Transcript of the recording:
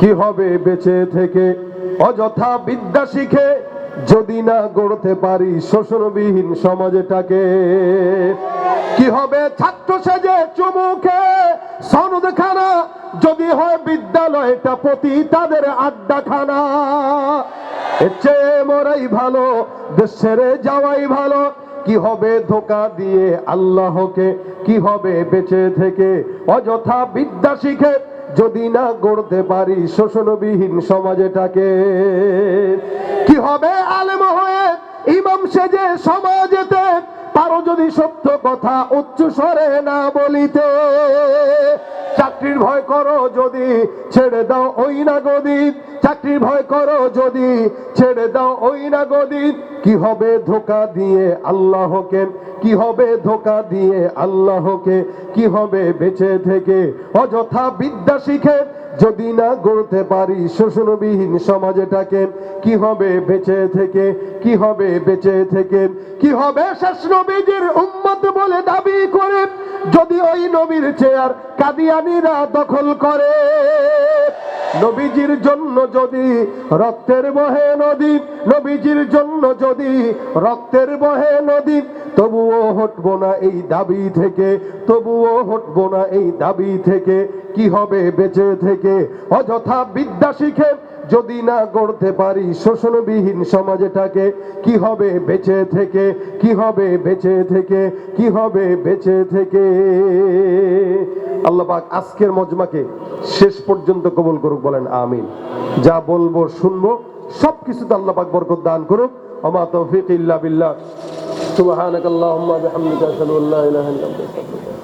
কি হবে বেঁচে থেকে অযথা বিদ্যা শিখে যদি না গড়তে পারি শোষণবিহীন সমাজটাকে? কি হবে ছাত্র সেজে চুমুকে সনদখানা যদি হয় বিদ্যালয়টা প্রতি তাদের আড্ডাখানা? এর চেয়ে মরাই ভালো, দেশ ছেড়ে যাওয়াই ভালো। কি হবে ধোঁকা দিয়ে আল্লাহকে? কি হবে বেঁচে থেকে অযথা বিদ্যা শিখে যদি না গড়তে পারি শোষণবিহীন সমাজটাকে? কি হবে আলেম হয়ে ইমাম সেজে সমাজেতে পারো যদি সত্য কথা উচ্চ স্বরে না বলিতে? চাকরির ভয় করো যদি ছেড়ে দাও ওই না গদি, চাকরির ভয় করো যদি ছেড়ে দাও ওই না গদি। কি হবে ধোঁকা দিয়ে আল্লাহকে? কি হবে ধোঁকা দিয়ে আল্লাহকে? কি হবে বেঁচে থেকে অযথা বিদ্যা শিখে যদি না গড়তে পারি শোষণবিহীন সমাজটাকে? কি হবে বেঁচে থেকে? কি হবে বেঁচে থেকে? কি হবে শেষ নবীজির উম্মত বলে দাবি করে যদি ওই নবীর চেয়ার কাদিয়ানীরা দখল করে? নবীজির জন্য যদি রক্তের বহে নদী, নবীজির জন্য যদি রক্তের বহে নদী, তবুও হটবো না এই দাবি থেকে, তবুও হটবো না এই দাবি থেকে। কি হবে বেঁচে থেকে অযথা বিদ্যা শিখে যদি না গড়তে পারি শোষণবিহীন সমাজটাকে? কি হবে বেঁচে থেকে? কি হবে বেঁচে থেকে? কি হবে বেঁচে থেকে? আল্লাহ পাক আজকের মজমাকে শেষ পর্যন্ত কবুল করুক, বলেন আমিন। যা বলবো শুনবো সবকিছুতে আল্লাহ পাক বরকত দান করুক। ওমা তৌফিক ইল্লা বিল্লাহ। সুবহানাকাল্লাহুম্মা বিহামদিকা আশহাদু আল্লা ইলাহা ইল্লা আনতা আস্তাগফিরুকা।